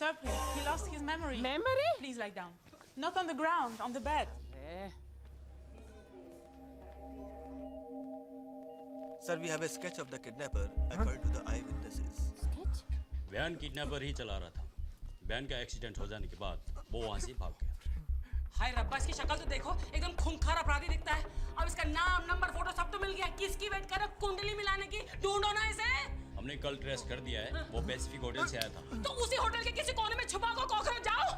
disturb him. He lost his memory. Memory? Please lie down. Not on the ground, on the bed. Sir, we have a sketch of the kidnapper according to the eyewitnesses. Sketch? Van kidnapper ही चला रहा था। Van का accident हो जाने के बाद वो वहाँ से भाग गया। हाय रब्बा, इसकी शक्ल तो देखो, एकदम खूंखार अपराधी दिखता है। अब इसका नाम, नंबर, फोटो सब तो मिल गया। किसकी वेट कर रहे हो? कुंडली मिलाने की? ढूंढो ना इसे। हमने कल ट्रेस कर दिया है, वो पैसिफिक होटल से आया था। तो उसी होटल के किसी कोने में छुपा को कॉकरोच जाओ।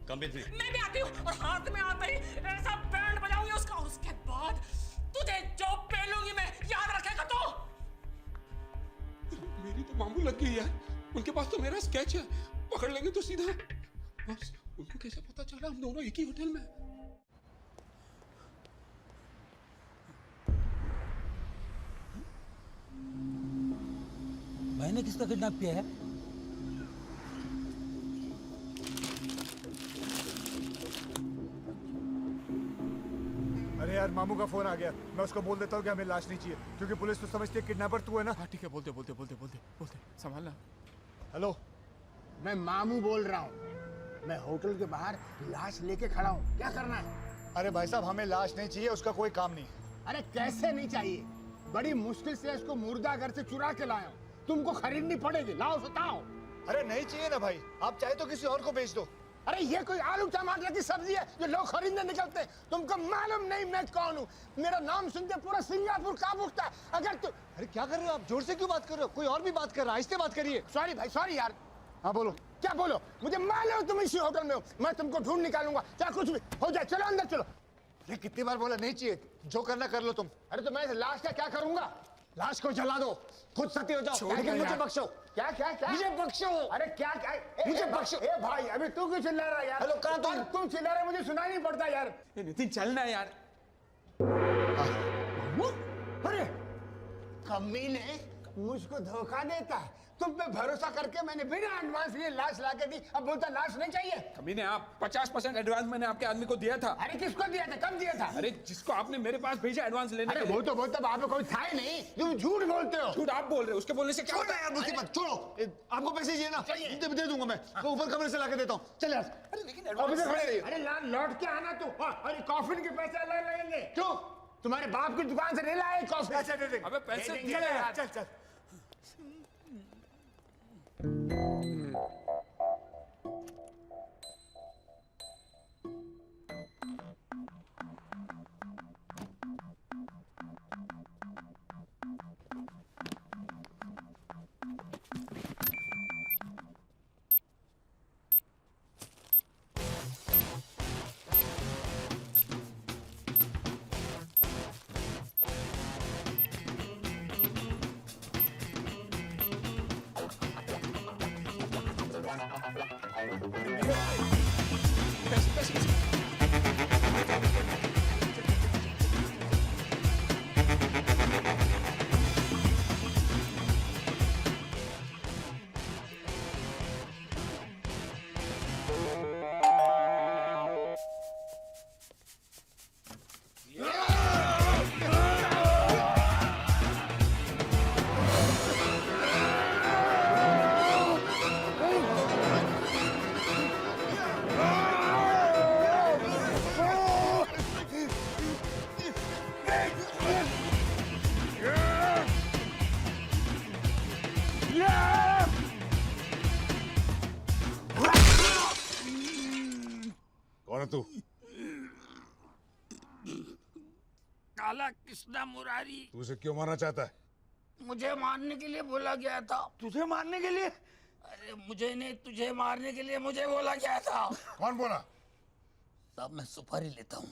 Come with me. मैं भी आती हूँ और हाथ में आते ही ऐसा बैंड बजाऊंगी उसका, और उसके बाद तुझे जो पेलूंगी मैं, याद रखेगा तो। मेरी तो मामू लग गई यार। उनके पास तो मेरा स्केच है, पकड़ लेंगे तो सीधा। बस उनको कैसे पता चल रहा हम दोनों एक ही होटल में? भाई ने किसका किडनैप किया है? अरे यार, मामू का फोन आ गया। मैं उसको बोल देता हूँ कि हमें लाश नहीं चाहिए, क्योंकि पुलिस तो समझती है किडनैपर तू है ना। हाँ ठीक है, बोलते संभालना। हेलो, मैं मामू बोल रहा हूँ। मैं होटल के बाहर लाश लेके खड़ा हूँ। क्या करना है? अरे भाई साहब, हमें लाश नहीं चाहिए, उसका कोई काम नहीं है। अरे कैसे नहीं चाहिए? बड़ी मुश्किल से इसको मुर्दा घर से चुरा के लाया हूँ। तुमको खरीदनी पड़ेगी, लाओ बताओ। अरे नहीं चाहिए ना भाई, आप चाहे तो किसी और को बेच दो। अरे ये कोई आलू टमाटर की सब्जी है जो लोग खरीदने निकलते हैं? तुमको मालूम नहीं मैं कौन हूँ? मेरा नाम सुनते पूरा सिंगापुर कांप उठता है। अगर तू... अरे क्या कर रहे हो आप? जोर से क्यों बात कर रहे हो? कोई और भी बात कर रहा है, आहिस्ते बात करिए। सॉरी भाई, सॉरी यार। हाँ बोलो। क्या बोलो? मुझे मालूम तुम इसी होटल में हो। मैं तुमको ढूंढ निकालूंगा, चाहे कुछ भी हो जाए। चलो अंदर चलो। अरे कितनी बार बोला नहीं चाहिए, जो करना कर लो तुम। अरे तो मैं लाश का क्या करूंगा? लाश को जला दो, खुद सती हो जाओ, लेकिन मुझे बख्शो। क्या क्या क्या? मुझे बख्शो। अरे क्या क्या? मुझे बख्शो। ए भाई, अभी तू क्यों चिल्ला रहा है यार? हेलो, कहाँ तुम? तुम चिल्ला रहे, मुझे सुनाई नहीं पड़ता यार। नितिन चलना है यार। अरे कमीने मुझको धोखा देता है। तुम पे भरोसा करके मैंने बिना एडवांस लिए लाश लाके दी, अब बोलता लाश नहीं चाहिए। कमीने, आप 50% एडवांस मैंने आपके आदमी को दिया था। अरे किसको दिया था? कब दिया था? अरे जिसको आपने मेरे पास भेजा एडवांस लेने अरे के लिए। वो तो बोलता वहां पे कोई था ही नहीं। तुम झूठ बोलते हो। झूठ आप बोल रहे हो, उसके बोलने से क्या छोड़ो यार मुसीबत, छोड़ो। आपको पैसे चाहिए ना? दे दूंगा मैं, वो ऊपर कमरे से लाके देता हूँ। चल यार। अरे लेकिन एडवांस खड़े रहिए। अरे लौट के आना तू। अरे कॉफिन के पैसे अलग लगेंगे। क्यों? तुम्हारे बाप की दुकान से नहीं लाए कॉफी? पैसे दे देंगे। अबे पैसे दे देंगे दिए यार। चल चल। कौन है तू? काला कृष्णा मुरारी। तू उसे क्यों मारना चाहता है? मुझे मारने के लिए बोला गया था। तुझे मारने के लिए? अरे मुझे नहीं, तुझे मारने के लिए मुझे बोला गया था। कौन बोला? साहब मैं सुपारी लेता हूँ,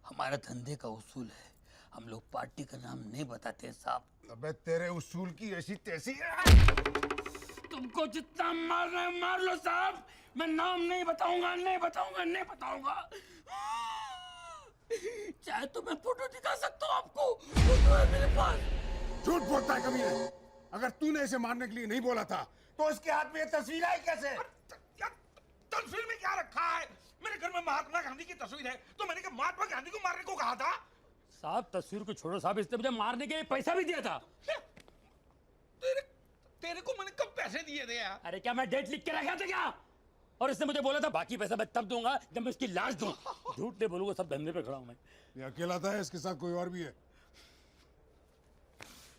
हमारा धंधे का उसूल है। हम लोग पार्टी का नाम नहीं बताते साहब। अबे तेरे उसूल की ऐसी तैसी। तुमको जितना मारना है मार लो साहब, मैं नाम नहीं बताऊंगा, नहीं बताऊंगा, नहीं बताऊंगा। चाहे तो मैं फोटो दिखा सकता हूँ आपको, फोटो है मेरे पास। झूठ बोलता है कमीने। अगर तूने इसे मारने के लिए नहीं बोला था तो इसके हाथ में ये तस्वीर आई कैसे? तस्वीर में क्या रखा है? मेरे घर में महात्मा गांधी की तस्वीर है, तो मैंने क्या महात्मा गांधी को मारने को कहा था? साहब तस्वीर को छोड़ो साहब, इसने मुझे मारने के लिए पैसा भी दिया था। तेरे को मैंने कब पैसे दिए थे यार? अरे क्या मैं डेट लिख के रखा था क्या? और इसने मुझे बोला था बाकी पैसा मैं तब दूंगा जब मैं इसकी लाश दूं। झूठ नहीं बोलूंगा, सब धंधे पे खड़ा हूं मैं। ये अकेला था, इसके साथ कोई और भी है?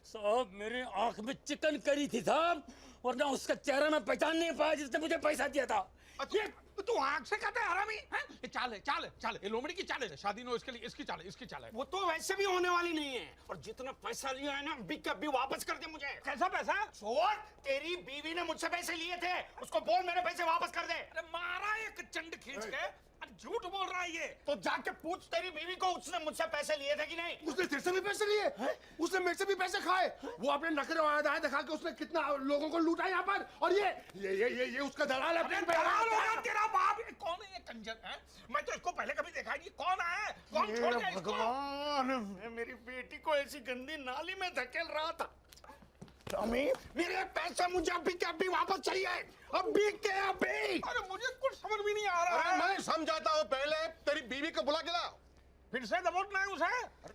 साहब मेरी आंख में चिकन करी थी साहब, वरना उसका चेहरा मैं पहचान नहीं पाया जिसने मुझे पैसा दिया था। अच्छा तू आंख से कहता है हरामी हैं? ये चाल है, चाल है, चाल है, ये लोमड़ी की चाल है। शादी न हो इसके लिए इसकी चाल है, इसकी चाल है। वो तो वैसे भी होने वाली नहीं है, और जितना पैसा लिया है ना बिग अभी वापस कर दे मुझे। कैसा पैसा? छोड़, तेरी बीवी ने मुझसे पैसे लिए थे, उसको बोल मेरे पैसे वापस कर दे। अरे मारा एक चंड खींच के, अरे झूठ बोल रहा है ये। तो जाके पूछ तेरी बीवी को उसने मुझसे पैसे लिए थे कि नहीं। उसने तेरे से भी पैसे लिए? उसने मेरे से भी पैसे खाए? वो अपने नखरे और अदाएं दिखा के उसने कितना लोगों को लूटा यहाँ पर, और ये उसका दलाल है। दलाल होगा तेरा बाप। ये कौन है ये कंजर है? मैं तो इसको पहले कभी देखा नहीं। कौन है? कौन छोड़ गया इसको? भगवान, मैं मेरी बेटी को ऐसी गंदी नाली में धकेल रहा था। स्वामी, मेरे पैसे मुझे अभी के अभी वापस चाहिए, अभी के अभी। अरे मुझे कुछ समझ भी नहीं आ रहा है। मैं समझाता हूँ, पहले तेरी बीवी को बुला के लाओ। फिर से दबोचना है उसे?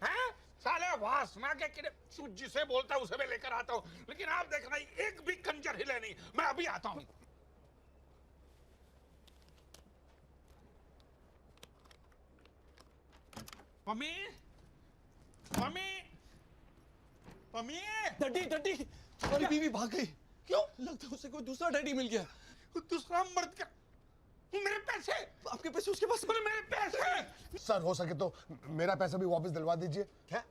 हैं? साले वासना के किरे जिसे बोलता है उसे मैं लेकर आता हूँ, लेकिन आप देखना एक भी कंजर हिले नहीं। मैं अभी आता हूँ। Mummy, mummy, mummy. Daddy daddy, तुम्हारी बीवी भाग गई। क्यों? लगता है उसे कोई दूसरा डैडी मिल गया। दूसरा मर्द का? मेरे पैसे? आपके पैसे उसके पास? मेरे पैसे? सर हो सके तो मेरा पैसा भी वापस दिलवा दीजिए। क्या?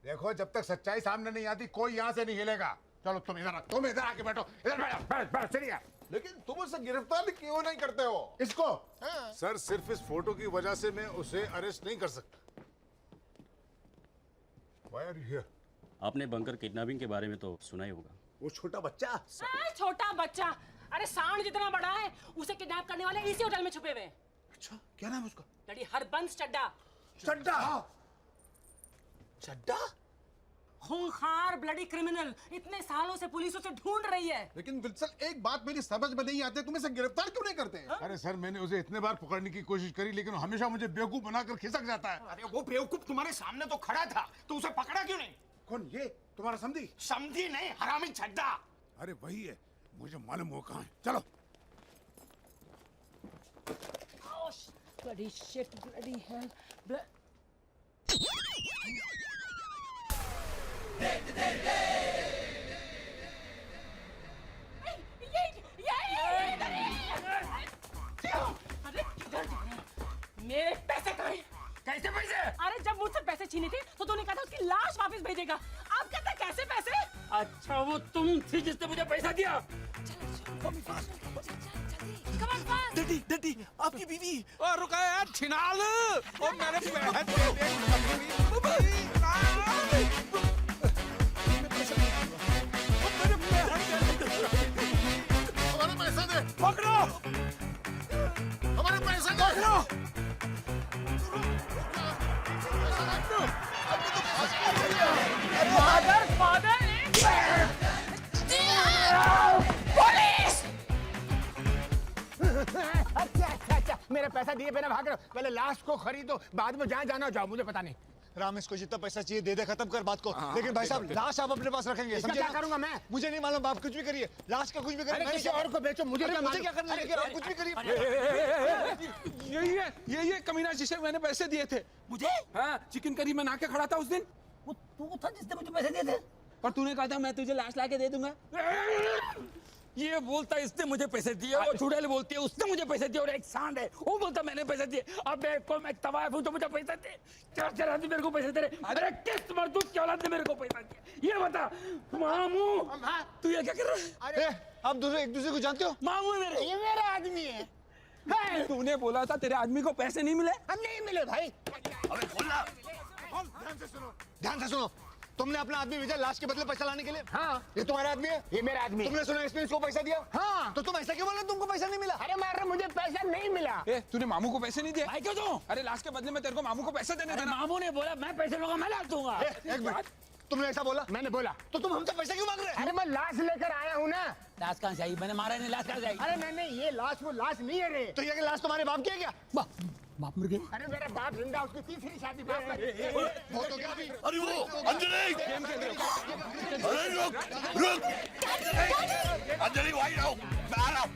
देखो, जब तक सच्चाई सामने नहीं आती कोई यहाँ से नहीं हिलेगा। चलो तुम इधर आके बैठो। इधर बैठ चलिए। लेकिन तुम उसे गिरफ्तार क्यों नहीं करते हो? इसको? सर सिर्फ इस फोटो की वजह से मैं उसे अरेस्ट नहीं कर सकता। Why are you here? आपने बंकर किडनैपिंग के बारे में तो सुना ही होगा। वो छोटा बच्चा? छोटा बच्चा, अरे सांड जितना बड़ा है, उसे किडनैप करने वाले इसी होटल में छुपे हुए। अच्छा, क्या नाम है उसका? डैडी हरबंस चड्डा। चड्डा? चड्डा? खूंखार ब्लडी क्रिमिनल, इतने सालों से पुलिस उसे ढूंढ रही है। लेकिन विल्सन, एक बात मेरी समझ में नहीं आती, तुम इसे गिरफ्तार क्यों नहीं करते? अरे सर, मैंने उसे इतने बार पकड़ने की कोशिश करी, लेकिन हमेशा मुझे बेवकूफ बनाकर खिसक जाता है। अरे वो बेवकूफ तुम्हारे सामने तो खड़ा था, तो उसे पकड़ा क्यों नहीं? कौन? ये तुम्हारा समधी? समझी नहीं, हरामी छड्डा। अरे वही है, मुझे मालूम हो कहाँ है। चलो। Bloody shit, bloody hell. मेरे पैसे कहाँ हैं? कैसे पैसे? अरे जब मुझसे पैसे छीने थे तो तूने कहा था उसकी लाश वापस भेजेगा। आप कहते हैं कैसे पैसे? अच्छा वो तुम थी जिसने मुझे पैसा दिया? डैडी डैडी, आपकी बीवी। और रुका यार, छिनाल। और मेरे हमारे पैसे दे। पकड़ो, हमारे पैसे दे। फादर अच्छा, मेरा पैसा दिए बिना भाग रहे हो। पहले लाश को खरीदो, बाद में जहाँ जाना जाओ, मुझे पता नहीं। रामेश को जितना पैसा चाहिए दे दे, खत्म कर बात को। लेकिन भाई साहब, लाश आप अपने पास रखेंगे, इसका समझे क्या ना? करूंगा मैं? मुझे नहीं मालूम, आप कुछ भी करिए, लाश का कुछ भी करिए। अरे मैंने किसी क्या- और को बेचो, मुझे अरे क्या मुझे मालूम? क्या करना है? आप कुछ भी करिए। ये कमीना जिसे मैंने पैसे दिए थे। मुझे? हाँ, चिकन करी में नाके खड़ा था उस दिन। वो तू था जिसने मुझे पैसे दिए थे? और तूने कहा था मैं तुझे लाश लाके दे दूंगा। ये बोलता इसने मुझे पैसे दिए, वो चुड़ैल बोलती है उसने मुझे पैसे दिए, और एक सांड है वो बोलता मैंने पैसे दिए। अब मैं तवायफ हूँ तो मुझे पैसे दे। चार आदमी मेरे को पैसे दे रहे। अरे किस मर्दूद की औलाद ने मेरे को पैसा दिया ये बता। मामू तू ये क्या कर रहा है? आप दोनों एक दूसरे को जानते हो? मामू है मेरे। ये मेरा आदमी है। तूने बोला था तेरे आदमी को पैसे नहीं मिले। हम नहीं मिले भाई। अबे खोलना। ध्यान से सुनो, तुमने अपना आदमी भेजा लाश के बदले पैसा लाने के लिए? हाँ, ये तुम्हारा आदमी है? ये मेरा आदमी है। तुमने सुना इसने इसको पैसा दिया? हाँ। तो तुम ऐसा क्यों बोल रहे, तुमको पैसा नहीं मिला? अरे मार, मुझे पैसा नहीं मिला। तूने मामू को पैसे नहीं दिए? भाई क्यों दूं? अरे लाश के बदले में तेरे को मामू को पैसे देने देना। मामू ने बोला मैं पैसे लूंगा, मैं लाश दूंगा। एक मिनट, तुमने ऐसा बोला? मैंने बोला। तो तुम हमसे पैसे क्यों मांग रहे? अरे मैं लाश लेकर आया हूँ ना। लाश कहाँ से आई? मैंने मारा नहीं, लाश कहाँ से आई? अरे नहीं, ये लाश वो लाश नहीं है रे। तो ये लाश तुम्हारे बाप की है क्या? बाप मर गए? अरे मेरा बाप जिंदा, उसकी तीसरी शादी बाप का। वो तो क्या अभी? अरे वो अंजलि, अरे रुक रुक, अंजलि वहीं रहो, मैं आ रहा हूँ।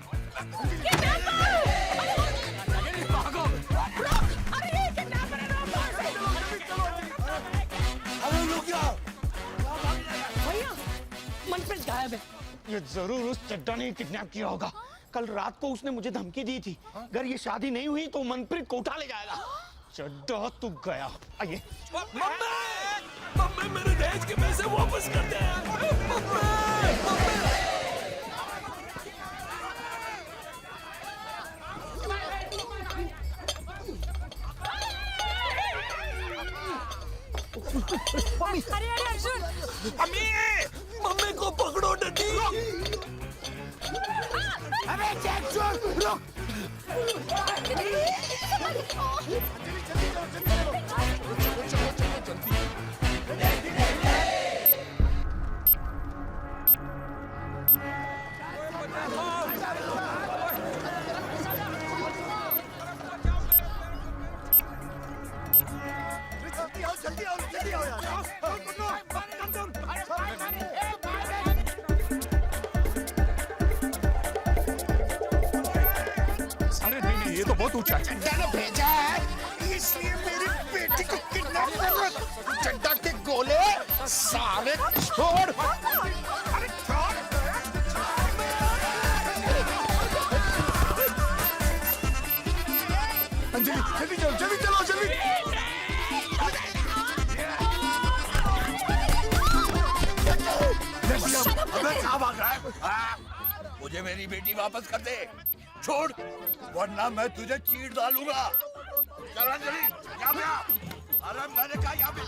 भैया मनप्रीत गायब है। ये जरूर उस चड्डा ने किडनैप किया होगा। कल रात को उसने मुझे धमकी दी थी, अगर ये शादी नहीं हुई तो मनप्रीत को उठा ले जाएगा। चड्डा तू गया। आइए। मम्मी मेरे दहेज के पैसे वापस कर दे। अरे अरे अर्जुन, मम्मी को पकड़ो डंडी। अबे जैक छोड़, रुक। जल्दी आओ यार। अरे नहीं ये तो बहुत ऊंचा है। चड्डा ने भेजा है, इसलिए मेरी बेटी को किडनैप कर रहा। चड्डा के गोले सारे छोड़। अरे छोड़। अंजलि जल्दी चलो जल्दी। अबे कहाँ भाग रहा है? मुझे मेरी बेटी वापस कर दे, छोड़, वरना मैं तुझे चीर डालूंगा। चल अंजलि, यहाँ पे आ। अरे मैंने कहा यहाँ पे।